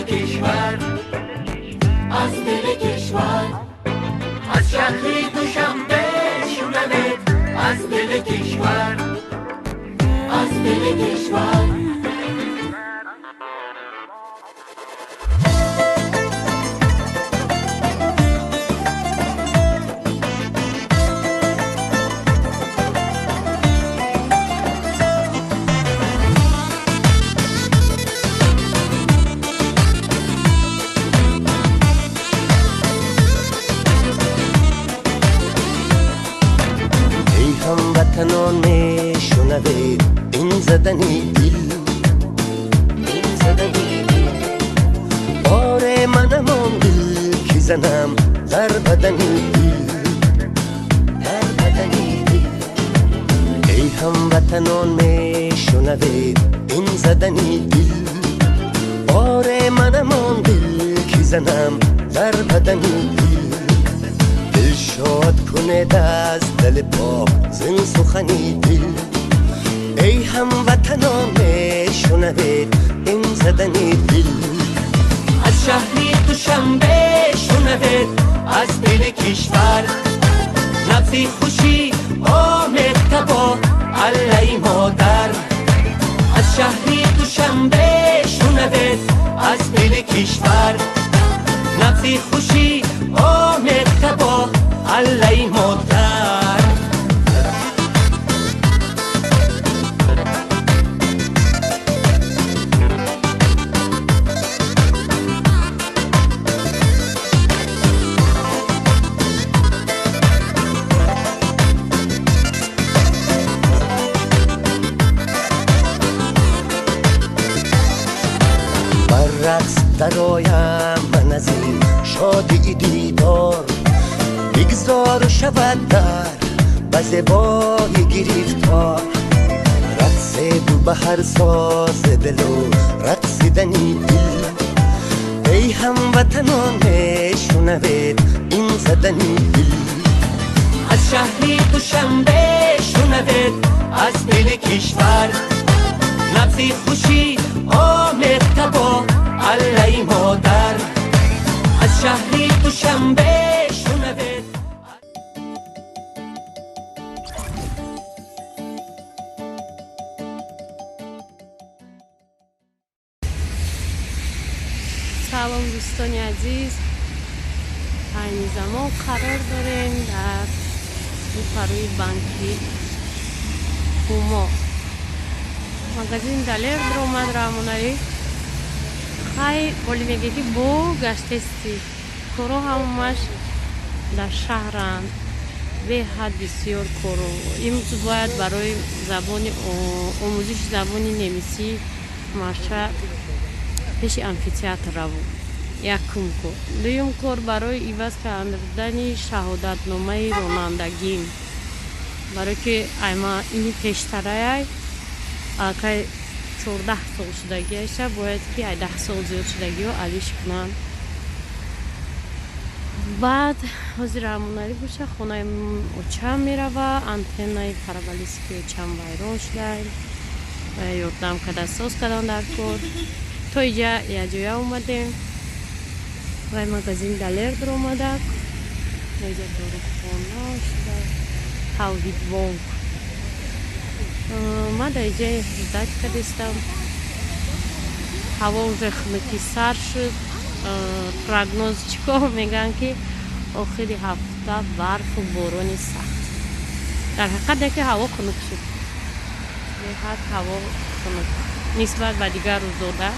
کشور، از دل کشور، از شهری دوشنبه شنوید، از دل کشور، از دل کشور. هموطنان میشنوید این زدنی دل، این زدنی دل، بار منم آن دل که زنم در بدنی دل، در بدنی دل. ای هموطنان میشنوید این زدنی دل، بار منم آن دل که زنم در بدنی دل. دل شاد کنه از دل پاک زن سخنی دل. ای هموطنان میشنوید این زدنی دل، از شهری دوشنبه شنوید، از دل کشور، نبض خوشی آمد تبا علی مادر. از شهری دوشنبه شنوید، از دل کشور، نبض خوشی آمد تبا علی مادر. بر رقص درایم من از این شادی دیدار، بگذار و شود در بزبای گریفتار. رقص دو بهر ساز دل و رقصیدنی دل. ای هموطنان میشنوید این زدنی دل، از شهری دوشنبه شنوید، از دل کشور، نبض خوشی آمد تبا علی مادر. از شهری دوشنبه شنوید. سلام دوستان عزیز، این زمان قرار داریم در روپروی بانکی هوما магазин далер даромад рамонаи хай боли меге ки бо гаштести коро ҳамаш дар шаҳранд беҳад бисёр коро. имрӯз бояд барои забони омӯзиши забони немисӣ марша пеши амфитеатр раву. якум кор. дуюм кор барои иваз кардани шаҳодатномаи ронандагӣ, барое ки айма ини пештараяй акай 14 сол шудагиаша бояд ки ай 10 сол зиёд шудагиҳо алиш кунанд. баъд ҳозир рамонарӣ боша хонаи очам мерава, антеннаи параболистикии очам вайрон шудаем ва ёрдам карда соз кардан дар кор. то иҷа якҷоя омадем вай магазин далер даромадак. иҷа дорухона шуда тавҳид вонг. ма дар иҷаи дачка дестам. ҳаво уже хунуки сар шуд. прогноз чӣ кор мегӯян ки охири ҳафта барфу борони сахт. дар ҳақиқат яке ҳаво хунук шуд. беҳад ҳаво хунук нисбат ба дигар рӯзода.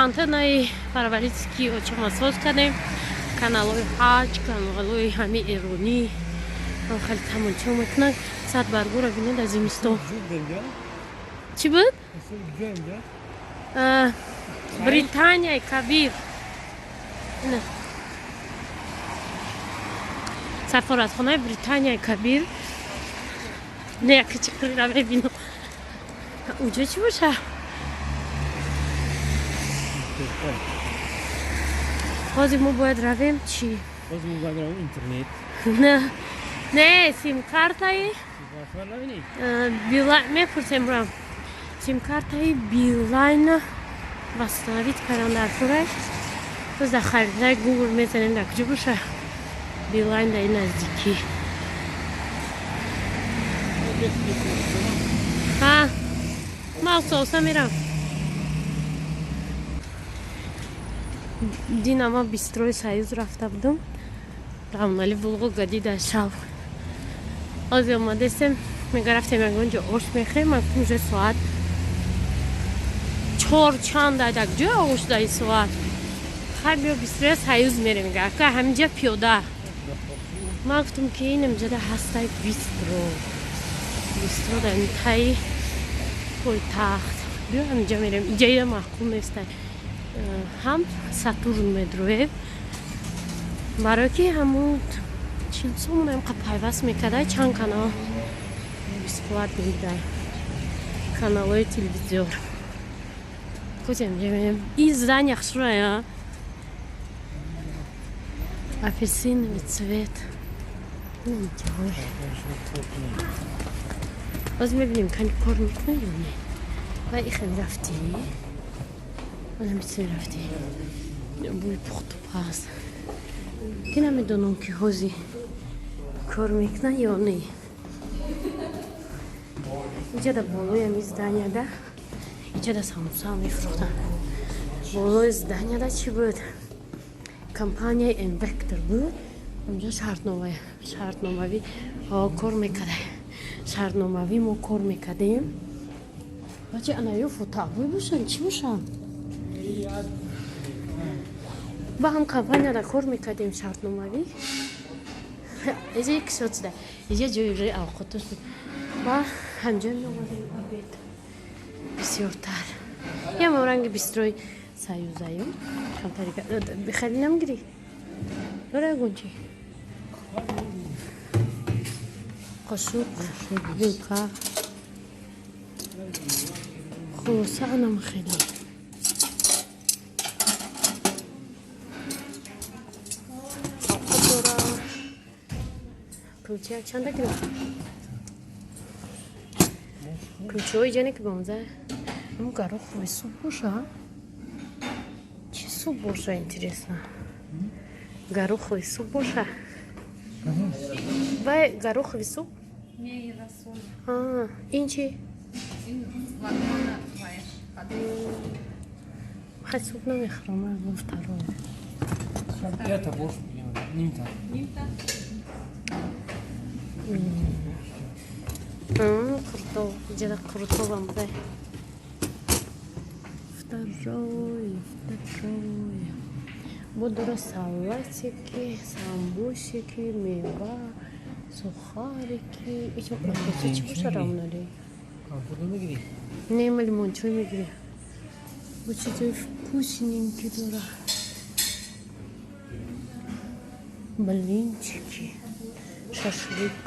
антеннаи параболистикии очама соз кардем. каналҳои ҳаҷ, каналҳои ҳами эронӣ хеле тамошо мекунанд. сад баргура бинед аз зимистон. чӣ буд? британияи кабир. сафоратхонаи британияи кабир. яке чиқира мебинам. уҷо чӣ боша? ҳозир мо бояд равем чӣ? ҳозир мо бояд равем интернет. не сим картаи билет мепурсем рам. сим-картаи Билайн восстановить кардам дар пураш. Боз дар харитаи Google мезанем дар куҷо боша. Билайн дар ин наздикӣ. ҳа, ман автобуса мерам. Дина ма бистрои Союз рафта будам. Равнали Волгогради дар шав. ҳозир омадастем, мега рафтем ягон ҷо ош мехӯрем. Ман гуфтам уже соат 4 чанд дар ҷои ош дар ин соат. Хай биё бистрои Союз мерем. Мега ака ҳаминҷа пиёда. Ман гуфтам ки ин имҷада ҳастай бистро. Бистро дар ин таи пойтахт. Биё ҳаминҷа мерем. Иҷаи маҳкум нестай. ҳам Сатурн медроем. барои ки ҳамун чилсомон ҳам пайваст мекардай чанд канал 24 мегирай каналҳои телевизион. куҷам ҷамем ин здания хушрая апельсиновый цвет. ҳозир мебинем кани кор мекунад ё не. ва ихем рафтӣ ана митсин рафтӣ бӯи пухту паз. Ки намедонам ки ҳозир кор мекунад ё не. иҷада болои ҳами зданияда иҷада самоса мефурӯхтанд. болои зданияда чӣ буд? Компанияи Invector буд. онҷо шартномавӣ кор мекардай. Шартномавӣ мо кор мекардем. бачи анаё фотоабӯй бошанд чӣ бошанд? ба ҳам компанияда кор мекардем шартномавӣ. иҷа ик шоцда иҷа ҷои рӯи авқотош буд. ва ҳанҷо меомадем обед бисёртар. ям ранги бистрои Союзаём камтарика бихари намгирӣ дора ягончи қошуқ вилка хулоса анам хеле кулча чанда гирифтам. Кулчаҳои ҷане ки бомза ҳам гороховый суп боша. Чӣ суп боша интересно? Гороховый суп боша. Вай гороховый суп? Ин чӣ? Хай суп намехӯрам, ман второе. Это больше, нимта. Круто, иҷада крутовам будай. Второе. Бо дора салатики, самбусики, мева, сухарики. Ичо котлетка чӣ боша равнали? Нема лимончой мегирӣ. Бо чизои вкусненький дора. Блинчики, шашлык.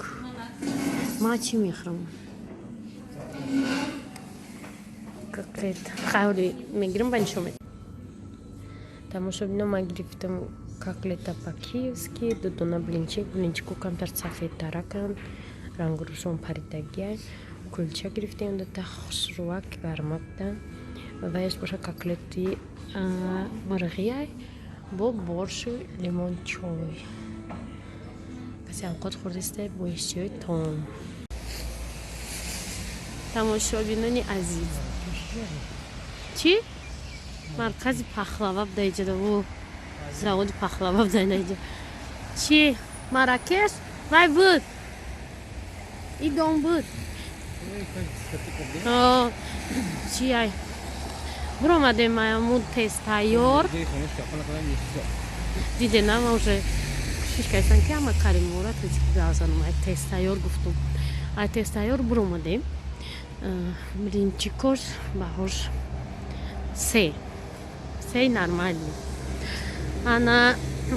Ман чӣ мехӯрам? котлет. Хавли мегирам ба нишон медам. Тамошобино ман гирифтам котлета по-киевски, додона блинчику камтар сафедтаракан, рангурушон паридагия, кулча гирифтем дота хушрувак гармакта. Ваеш боша котлети марғия бо боршу лимон чой. Каси авқот хӯрдисте бо ишчиёи том. Тамошобинони азиз. Чӣ? Маркази пахлава буда иҷада ву заводи пахлава буда иҷа. Чӣ? Маракеш? Вай буд? Идом буд? Чӣ ай? Буромадем маямуд тестайёр. Диде на ма уже шишкайсан ки ама каримора тезикгазанум ай тестайёр гуфтум. Ай тестайёр буромадем. Блинчикош баҳош се нормальный. Ана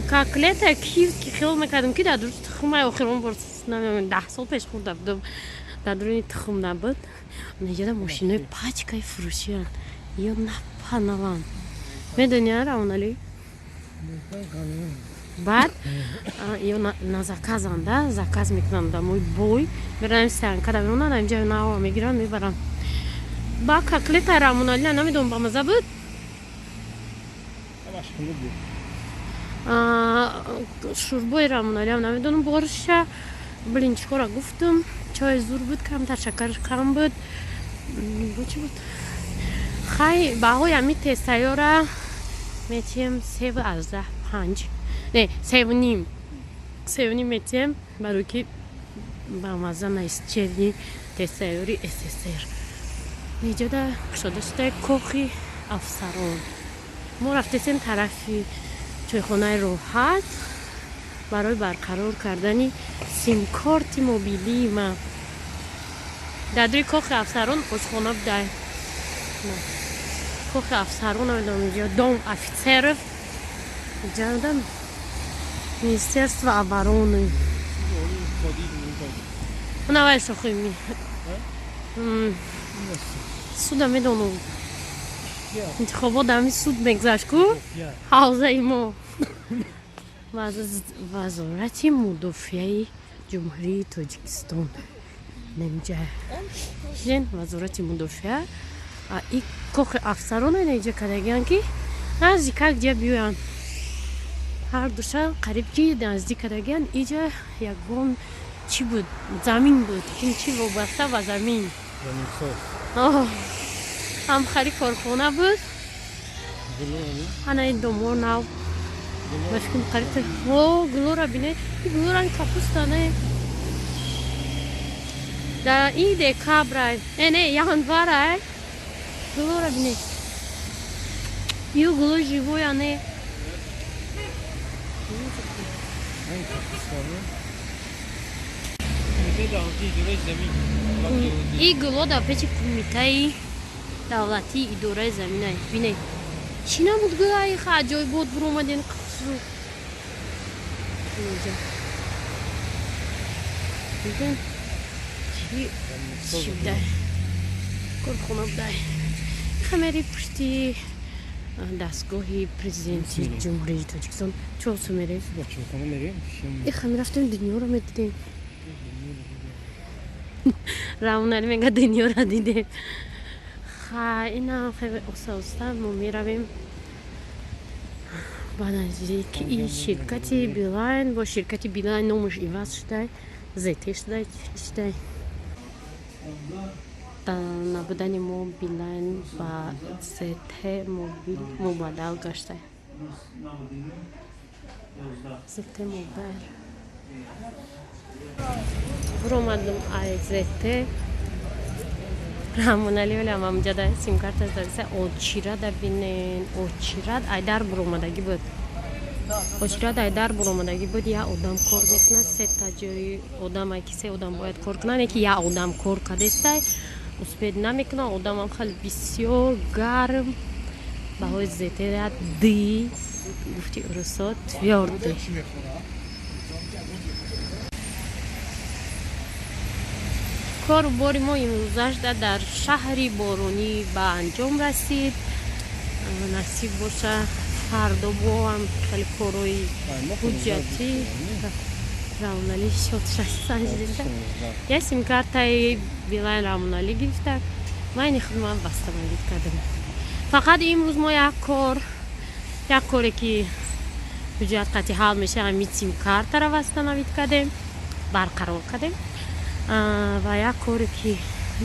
котлета киевски хел мекардам ки дар дуруни тухм ай охирон бор намеёмад 10 сол пеш хӯрда будам. Дар дуруни тухм набуд. Наҷада мошинои пачкаи фурӯшиан. Ё напанавам. Медони равнали? Баъд ё на заказам да, заказ мекунам да мой бой. Мерам станка да меонам инҷа нао мегирам мебарам. با котлета рамуналия намедонам ба маза буд. Шӯрбои рамуналиам намедонам бориша. Блинчикора гуфтам. Чой зур буд, камтар шакар кам буд. Бо чӣ буд? Хай баҳои ҳами тестайёра метиҳем 3.5. Не, 3.5. 3.5 метиҳем, барои ки ба маза наист черни тестайёри СССР. Неҷода шуда шудаи кохи Афсарон. Мо рафтесем тарафи чойхонаи роҳат барои барқарор кардани симкорти мобилии ман. дар дури кохи Афсарон ошхона будай. Кохи Афсарон намедонам инҷо дом офитсеров. Инҷода Министерство обороны. Навай шохими. Суда медонам. интихобот дар ҳамин суд мегзашт ку ҳавзаи мо. вазорати мудофиаи ҷумҳурии Тоҷикистон немҷа жен вазорати мудофиа и кохи Афсарон неҷа кардагиянд ки наздикак ҷа биёянд. ҳар душа қариб ки наздик кардагиянд. иҷа ягон чӣ буд? Замин буд. ин чӣ вобаста ба замин? ҳамхари корхона буд. ана ин домор нав башкум қариб гулора бине. гулорани капуста не дар ин декабрай не январай гулора бине. ю гуло живоя не ин гуло дар печи кумитаи давлатии идораи заминай. бинед чӣ намуд гулаи аҷоибот биромаден қисру чӣ будай корхона будай. хамери пушти дастгоҳи президенти ҷумҳурии Тоҷикистон чосу мерем. хами рафтем дунёро медидем. рамунали мега дунёро дидем. инам оста оста мо меравем ба наздики ширкати Билайн. бо ширкати Билайн номаш иваз шудай ЗТ шудай. набудани мо Билайн ба ЗТ мубаддал гашта. ЗТ мобайл биромадам ай ЗТ рамунали вале амамҷада симкарташ дариса очирад бинен. очирад айдар биромадаги буд. очирад айдар биромадаги буд. як одам кор мекунад. сета ҷои одаме ки се одам бояд кор кунад. не ки як одам кор кардестай успед намекунад. одамам хеле бисёр гарм. баҳои зетера ди гуфти урусо твёрдо. корубори мо имрӯзашда дар шаҳри боронӣ ба анҷом расид. насиб боша фардо бо ҳам хеле корои ҳуҷҷатӣ рамунали шотшасанҷида я симкартаи Билайн рамунали гирифта майни худман бастамагӣ кардам. фақат имрӯз мо як коре ки ҳуҷҷат қатъи ҳал меша ҳамин симкартара вастанавид кардем барқарор кардем. ва як коре ки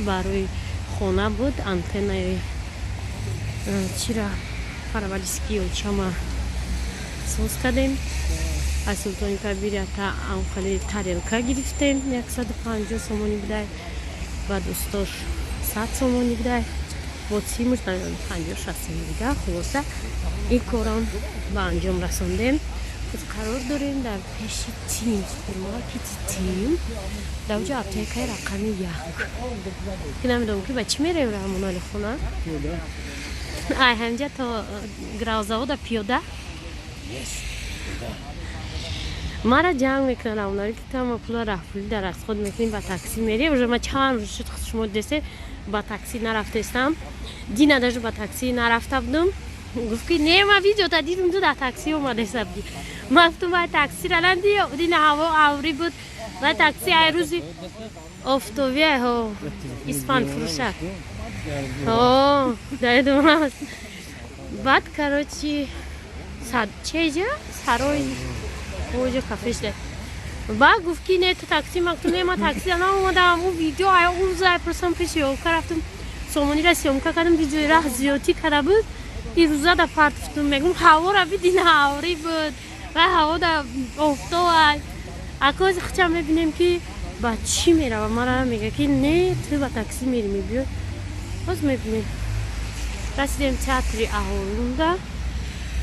барои хона буд антеннаи чира параболически очама соз кардем. аз Султони Кабир яка анқали тарелка гирифтем 150 сомонӣ будай. баъд устош 100 сомонӣ будай. бо симуш 50-60 сомонӣ будай. хулоса ин корам ба анҷом расондем. қарор дорем дар пеши Тим супермаркети Тим дар оҷо аптекаи рақами 1 ки намедонам ки ба чӣ мерем рамунали хона. ай ҳамҷа то гравзавода пиёда мара ҷанг мекунад рамунали ки тама пула рафтпулӣ дар расход мекунем ба такси мерем. уже ма чанд рӯз шуд шумо дидесе ба такси нарафтестам. дина даже ба такси нарафта будам. гуфт ки не ма видеота дидум ту дар такси омадеса буди. ма гуфтам вай такси раланди дина ҳаво аври буд. вай такси ай рӯзи офтобия испан фурӯшак О, дайдумас. Бад, короче, чеже, сарой, оҷо кафешде. Ба гуфт ки не то такси мактум нема такси ана омадам у видео ая у зай просам пеши ёвка рафтум сомониро сёмка кардам видеои раҳ зиёдӣ када буд ирӯза да партуфтум мегум ҳавора бидин ҳаврӣ буд ва ҳаво да офтоб акози хучам мебинем ки ба чӣ мерава мара мега ки не ту ба такси мери мебиёй боз мебинем расидем театри аҳолунда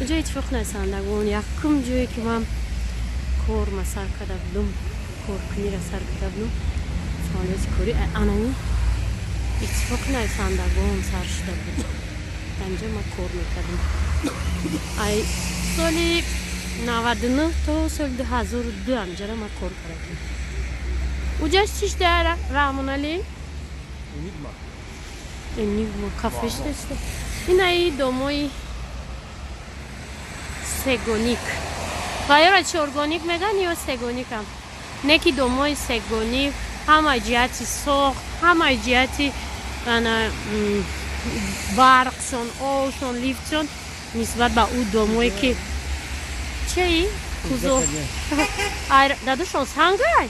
уҷо иттифоқ насандагон якум ҷое ки ман кор масар када будум коркунира сар када будум фаъолияти корӣ анани иттифоқи нависандагон сар шуда буд данҷа ман кор мекардам ай соли 99 то соли 2002 амҷара ман кор кардам уҷаш чишда раҳмонали энигма кафеш дашта инаи домои сегоник ва ёра чи органик меган ё сегоникам не ки домои сегоник ҳамаи ҷиҳати сохт ҳамаи ҷиҳати барқшон обшон лифтшон нисбат ба ӯ домое ки чии кузо дадушон сангай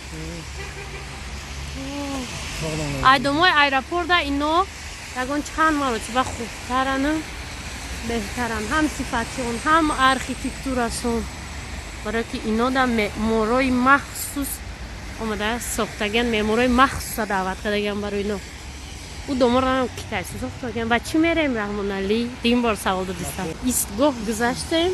ай домои аэропорта ино ягон чанд маротиба хубтаран беҳтаран ҳам сифатион ҳам архитектурасон барое ки ино да меъморои махсус омада сохтаган меъморои махсуса даъват кардаган барои ино ӯ доморам ки кайси сохтаган ба чӣ мерем раҳмонали дин бор савол додистам истгоҳ гузаштем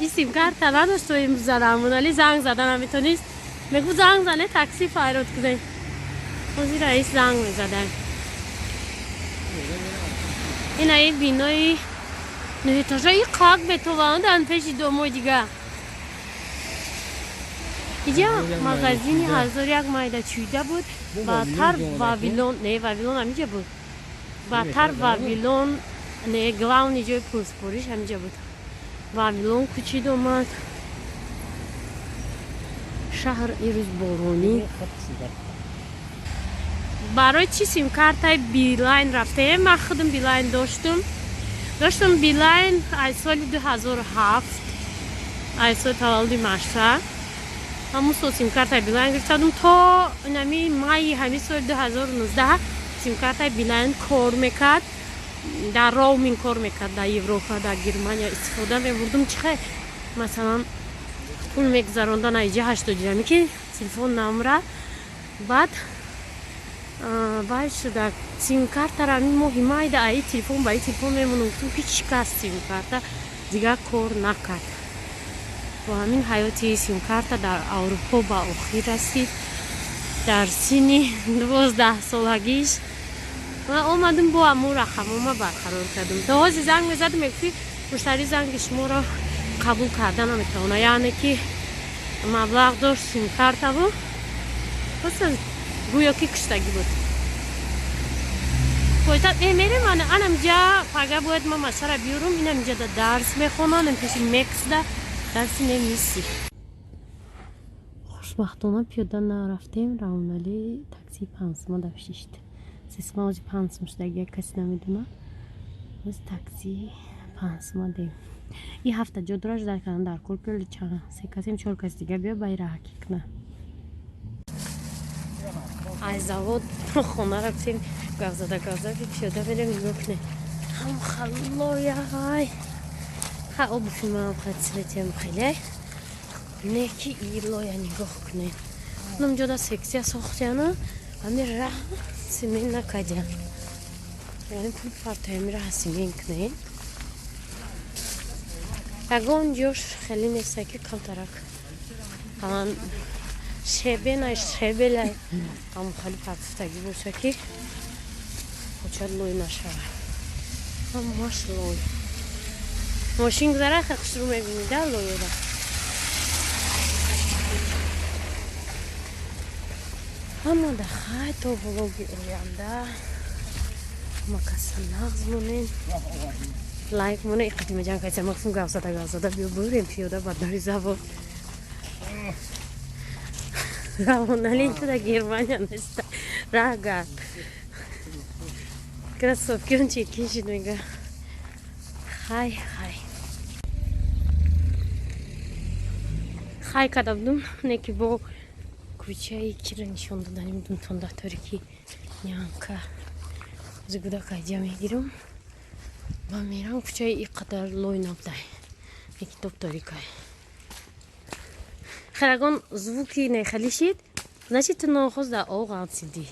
ин симкарта надошто имрӯза раҳмонали занг зада наметонист мегӯ занг зане такси файрод кунем ҳозир раис занг мезадам инаи бинои нӯҳетажаи қак бетоваондан пеши домои дига иҷа магазини 1001 майда чӯйда буд баъдтар вавилон не вавилон ҳамиҷа буд баъдтар вавилон не главни ҷои пурспориш ҳамиҷа буд вавилон кӯчид омад шаҳр ирӯз боронӣ барои чӣ симкартаи билайн рафтаем ман худам билайн доштам билайн аз соли 2007 аз соли таваллуди маша ҳамун сол симкартаи билайн гирифтадум то инами майи ҳамин соли 2019 симкартаи билайн кор мекард дар роуминг кор мекард дар европа дар германия истифода мебурдум чихе масалан пул мегузарондам иҷа 80 дирҳами ки телефон намра баъд вай шуда симкартара моҳи майда аи телефон ба и телефон мемонам гуфтам ки шикаст симкарта дигар кор накард бо ҳамин ҳаёти симкарта дар аврупо ба охир расид дар синни 12 солагиш ман омадам бо ҳамун рақамома барқарор кардам то ҳозир занг мезадам мегуфти муштари занги шуморо қабул карда наметавона яъне ки маблағ дошт симкартаво просто гӯё ки куштагӣ буд пойтат мерем анамҷа пага бояд ман машара биёрам инамҷа да дарс мехонам пеши мексда дарси немиси хушбахтона пиёда нарафтем раҳмонали такси пансма давшишт сесма ози пансмуштагия каси намедуна оз такси пансма дем и ҳафта ҷо дураш дар кан дар куркули чанд се касим 4 каси дига биё ба ира ҳақиқна аз завод хона рафтем гавзада пиёда мерем нигоҳ кунем ҳам халлояй ха обуфимам хатсветем хеле не ки илоя нигоҳ кунем намҷода сексия сохтяна ами ра симин накадян яъне пул партоямира ҳасимин кунем ягон ҷош хеле неста ки камтарак ҳаман шебенай шебелай ҳам хали партуфтагӣ боша ки хочад лой нашавад ҳамаш лой мошин гузара хушрӯ мебинида лоёда ҳамада хай то блоги оянда макаса нағз монен лайк моне иқатимаҷан кайса мақсум гавзада биё бурем пиёда ба дари завод Равномерно до Германия неста. Рага. Кроссовки он чекишит мега. Хай. Хай кадабдум неки бо кучай кира нишонда даним дунтонда торики нянка. Зигуда кайдя мегирам. Ва мерам кучай и кадар лой набдай. Неки докторикай. Харагон звуки не халишит, значит ты нохоз да оған сиди.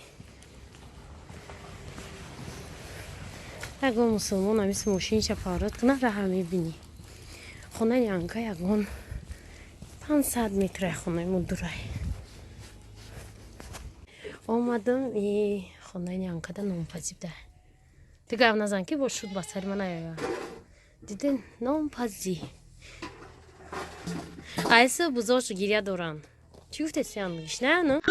Ягон мусулмон амис мошин шапарат кна раҳа мебини. Хонаи янка ягон 500 метр хонаи мо дурай. Омадам и хонаи янка да номпазибда. Ти гап назан ки бо шуд ба сари ман ая. Дидин номпази. Айса бузош гиря доран. Чуфте сян гишна, ну?